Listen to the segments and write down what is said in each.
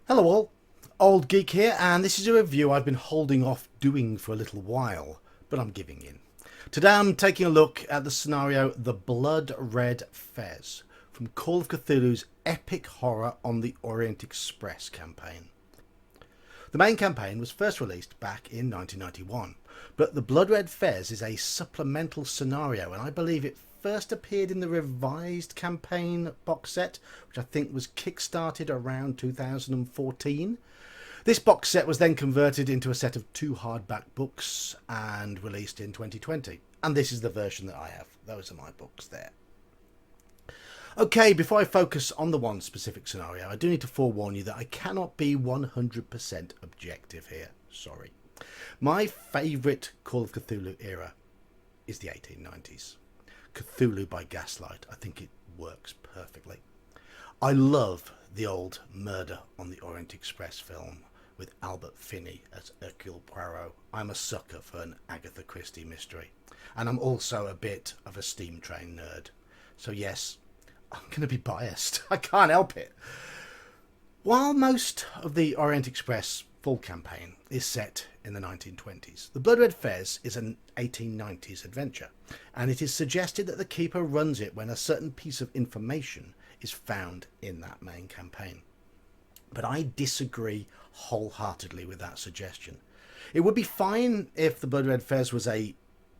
Hello all, Old Geek here, and this is a review I've been holding off doing for a little while, but I'm giving in. Today I'm taking a look at the scenario The Blood Red Fez from Call of Cthulhu's epic horror on the Orient Express campaign. The main campaign was first released back in 1991, but The Blood Red Fez is a supplemental scenario, and I believe it first appeared in the revised campaign box set, which I think was kickstarted around 2014. This box set was then converted into a set of 2 hardback books and released in 2020. And this is the version that I have. Those are my books there. Okay, before I focus on the one specific scenario, I do need to forewarn you that I cannot be 100% objective here. Sorry. My favourite Call of Cthulhu era is the 1890s. Cthulhu by Gaslight. I think it works perfectly. I love the old Murder on the Orient Express film with Albert Finney as Hercule Poirot. I'm a sucker for an Agatha Christie mystery. And I'm also a bit of a steam train nerd. So yes, I'm going to be biased. I can't help it. While most of the Orient Express full campaign is set in the 1920s, The Blood Red Fez is an 1890s adventure, and it is suggested that the Keeper runs it when a certain piece of information is found in that main campaign. But I disagree wholeheartedly with that suggestion. It would be fine if The Blood Red Fez was a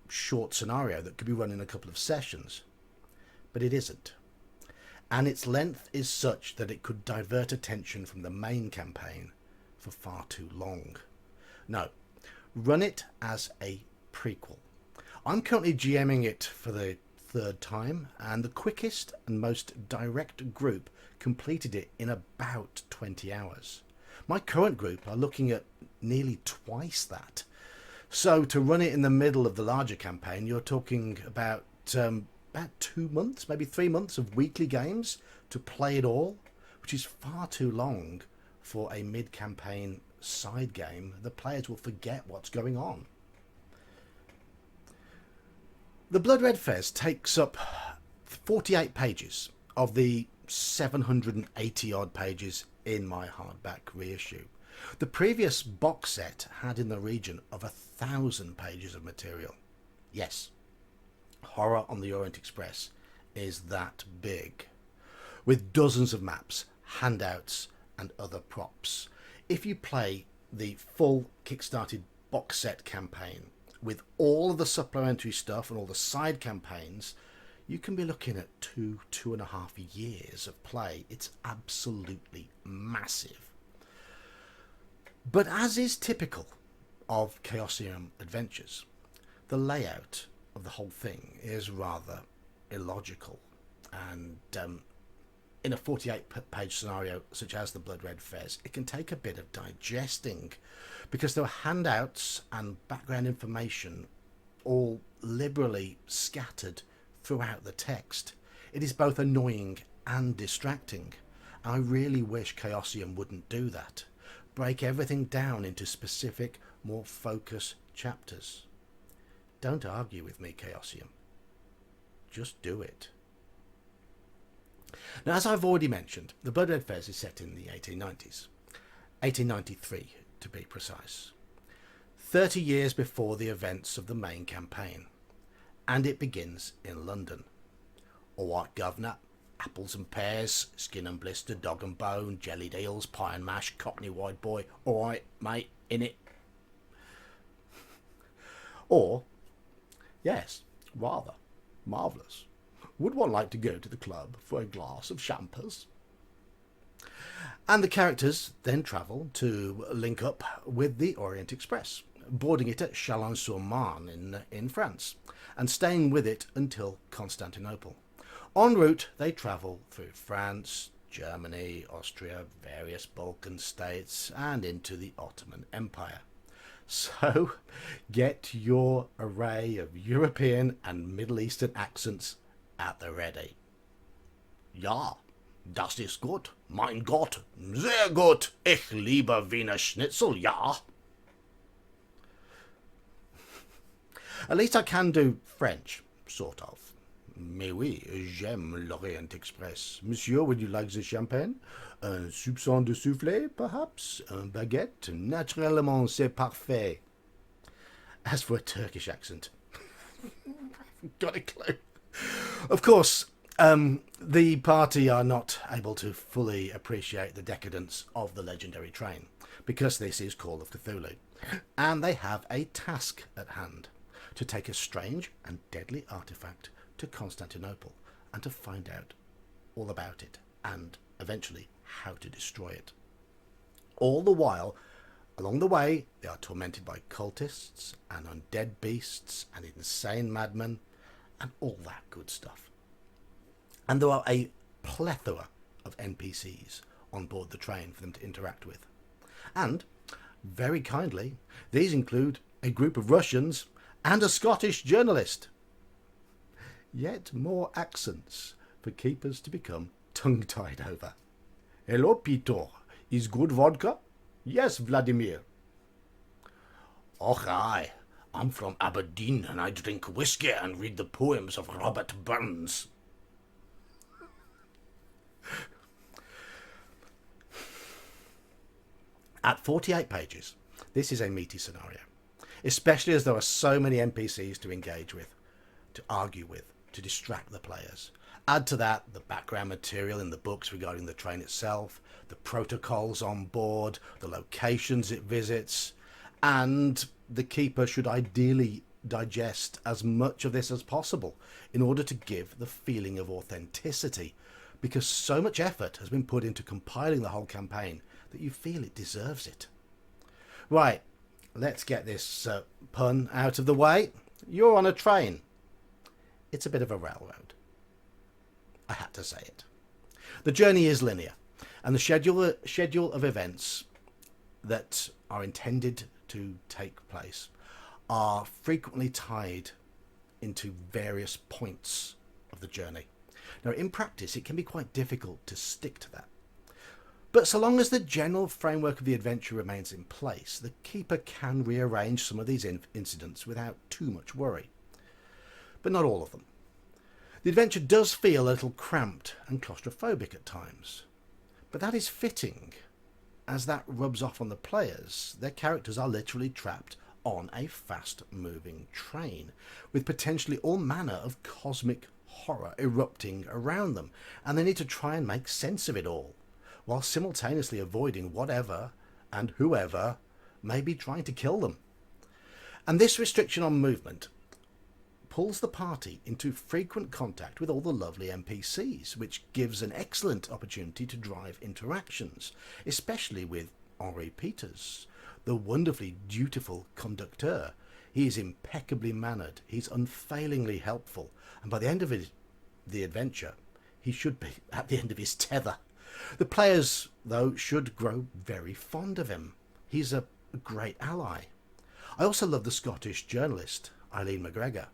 short scenario that could be run in a couple of sessions, but it isn't. And its length is such that it could divert attention from the main campaign for far too long. No, run it as a prequel. I'm currently GMing it for the 3rd time, and the quickest and most direct group completed it in about 20 hours. My current group are looking at nearly twice that. So to run it in the middle of the larger campaign, you're talking about 2 months, maybe 3 months of weekly games to play it all, which is far too long for a mid-campaign side game. The players will forget what's going on. The Blood Red Fez takes up 48 pages of the 780 odd pages in my hardback reissue. The previous box set had in the region of 1,000 pages of material. Yes, horror on the Orient Express is that big, with dozens of maps, handouts and other props. If you play the full kickstarted box set campaign with all of the supplementary stuff and all the side campaigns, you can be looking at 2.5 years of play. It's absolutely massive. But as is typical of Chaosium adventures, the layout of the whole thing is rather illogical, and in a 48-page scenario such as the Blood Red Fez, it can take a bit of digesting, because there are handouts and background information all liberally scattered throughout the text. It is both annoying and distracting. I really wish Chaosium wouldn't do that. Break everything down into specific, more focused chapters. Don't argue with me, Chaosium. Just do it. Now, as I've already mentioned, the Blood Red Fez is set in the 1890s. 1893, to be precise. 30 years before the events of the main campaign. And it begins in London. All right, governor. Apples and pears, skin and blister, dog and bone, jellied eels, pie and mash, cockney white boy. All right, mate, in it. Or, yes, rather, marvellous. Would one like to go to the club for a glass of champers? And the characters then travel to link up with the Orient Express, boarding it at Chalon-sur-Marne in France, and staying with it until Constantinople. En route, they travel through France, Germany, Austria, various Balkan states, and into the Ottoman Empire. So, get your array of European and Middle Eastern accents at the ready. Ja, das ist gut. Mein Gott, sehr gut. Ich liebe Wiener Schnitzel, ja. At least I can do French, sort of. Mais oui, j'aime l'Orient Express. Monsieur, would you like the champagne? Un soupçon de soufflé, perhaps? Un baguette? Naturellement, c'est parfait. As for a Turkish accent, got a clue. Of course, the party are not able to fully appreciate the decadence of the legendary train, because this is Call of Cthulhu, and they have a task at hand: to take a strange and deadly artifact to Constantinople and to find out all about it and eventually how to destroy it. All the while, along the way, they are tormented by cultists and undead beasts and insane madmen and all that good stuff. And there are a plethora of NPCs on board the train for them to interact with. And, very kindly, these include a group of Russians and a Scottish journalist. Yet more accents for keepers to become tongue-tied over. Hello, Peter. Is good vodka? Yes, Vladimir. Och, aye. I'm from Aberdeen and I drink whiskey and read the poems of Robert Burns. At 48 pages, this is a meaty scenario, especially as there are so many NPCs to engage with, to argue with, to distract the players. Add to that the background material in the books regarding the train itself, the protocols on board, the locations it visits, and the keeper should ideally digest as much of this as possible in order to give the feeling of authenticity, because so much effort has been put into compiling the whole campaign that you feel it deserves it. Right, let's get this pun out of the way. You're on a train. It's a bit of a railroad. I had to say it. The journey is linear, and the schedule of events that are intended to take place are frequently tied into various points of the journey. Now, in practice, it can be quite difficult to stick to that. But so long as the general framework of the adventure remains in place, the keeper can rearrange some of these incidents without too much worry. But not all of them. The adventure does feel a little cramped and claustrophobic at times, but that is fitting, as that rubs off on the players. Their characters are literally trapped on a fast-moving train, with potentially all manner of cosmic horror erupting around them, and they need to try and make sense of it all, while simultaneously avoiding whatever and whoever may be trying to kill them. And this restriction on movement pulls the party into frequent contact with all the lovely NPCs, which gives an excellent opportunity to drive interactions, especially with Henri Peters, the wonderfully dutiful conducteur. He is impeccably mannered, he's unfailingly helpful, and by the end of the adventure, he should be at the end of his tether. The players, though, should grow very fond of him. He's a great ally. I also love the Scottish journalist, Eileen McGregor.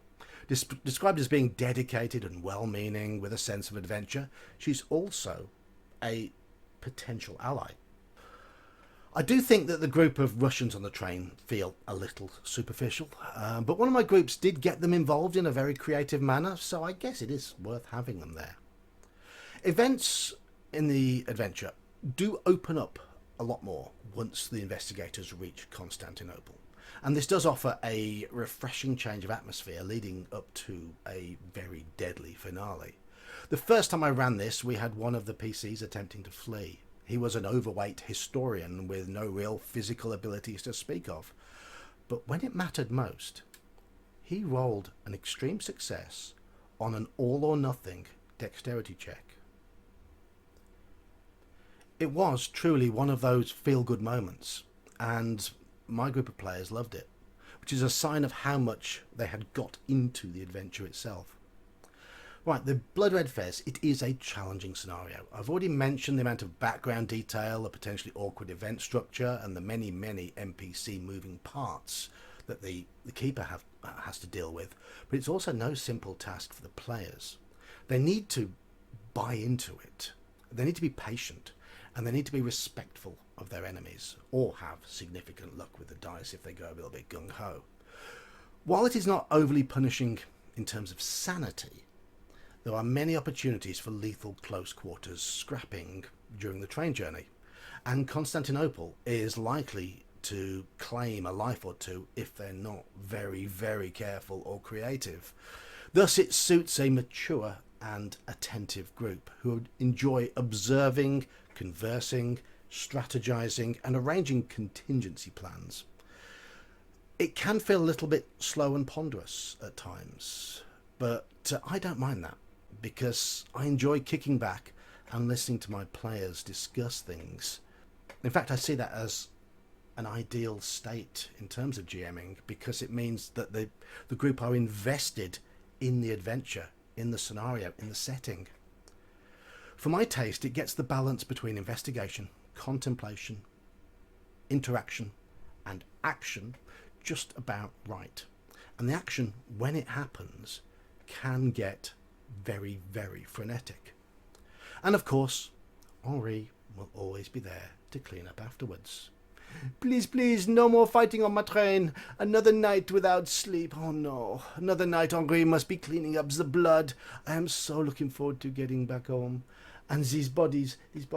Described as being dedicated and well-meaning with a sense of adventure, she's also a potential ally. I do think that the group of Russians on the train feel a little superficial, but one of my groups did get them involved in a very creative manner, so I guess it is worth having them there. Events in the adventure do open up a lot more once the investigators reach Constantinople. And this does offer a refreshing change of atmosphere leading up to a very deadly finale. The first time I ran this, we had one of the PCs attempting to flee. He was an overweight historian with no real physical abilities to speak of. But when it mattered most, he rolled an extreme success on an all-or-nothing dexterity check. It was truly one of those feel-good moments, and my group of players loved it, which is a sign of how much they had got into the adventure itself. Right, the Blood Red Fez, it is a challenging scenario. I've already mentioned the amount of background detail, the potentially awkward event structure, and the many NPC moving parts that the keeper has to deal with. But it's also no simple task for the players. They need to buy into it. They need to be patient, and they need to be respectful of their enemies, or have significant luck with the dice if they go a little bit gung-ho. While it is not overly punishing in terms of sanity, There are many opportunities for lethal close quarters scrapping during the train journey, and Constantinople is likely to claim a life or two if they're not very, very careful or creative. Thus it suits a mature and attentive group who enjoy observing, conversing, strategizing and arranging contingency plans. It can feel a little bit slow and ponderous at times, but I don't mind that, because I enjoy kicking back and listening to my players discuss things. In fact, I see that as an ideal state in terms of GMing, because it means that the group are invested in the adventure, in the scenario, in the setting. For my taste, it gets the balance between investigation, contemplation, interaction and action just about right. And the action, when it happens, can get very, very frenetic. And of course, Henri will always be there to clean up afterwards. Please, please, no more fighting on my train. Another night without sleep. Oh no, another night Henri must be cleaning up the blood. I am so looking forward to getting back home. And these bodies, please,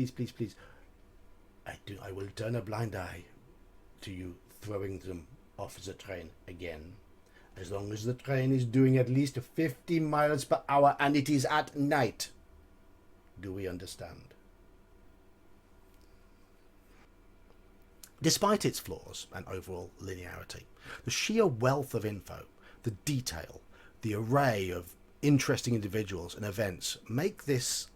please, please. I will turn a blind eye to you throwing them off the train again. As long as the train is doing at least 50 miles per hour and it is at night. Do we understand? Despite its flaws and overall linearity, the sheer wealth of info, the detail, the array of interesting individuals and events make this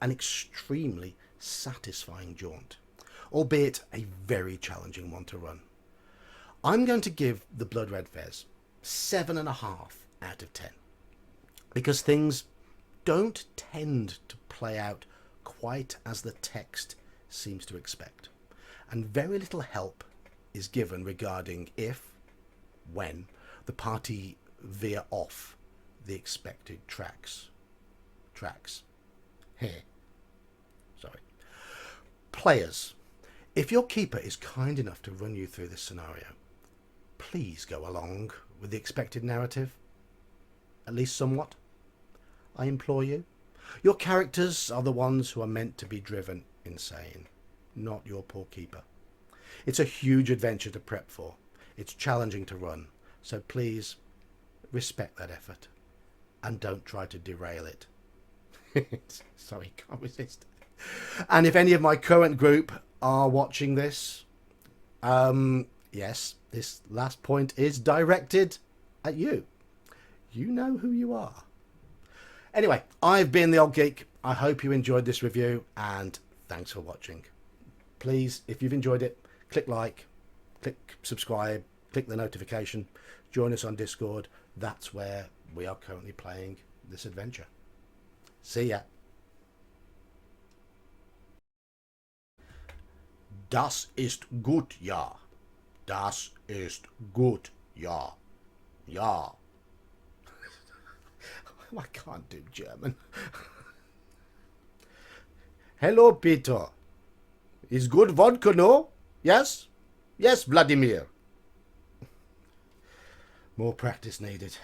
an extremely satisfying jaunt, albeit a very challenging one to run. I'm going to give the Blood Red Fez 7.5 out of 10, because things don't tend to play out quite as the text seems to expect, and very little help is given regarding if, when, the party veer off the expected tracks. Sorry. Players, if your keeper is kind enough to run you through this scenario, please go along with the expected narrative, at least somewhat. I implore you. Your characters are the ones who are meant to be driven insane, not your poor keeper. It's a huge adventure to prep for. It's challenging to run, so please respect that effort and don't try to derail it. Sorry, can't resist. And if any of my current group are watching this, yes, this last point is directed at you. You know who you are. Anyway, I've been the Old Geek. I hope you enjoyed this review, and thanks for watching. Please, if you've enjoyed it, click like, click subscribe, click the notification, join us on Discord. That's where we are currently playing this adventure. See ya. Das ist gut, ja. Das ist gut, ja. Ja. I can't do German. Hello, Peter. Is good vodka, no? Yes? Yes, Vladimir. More practice needed.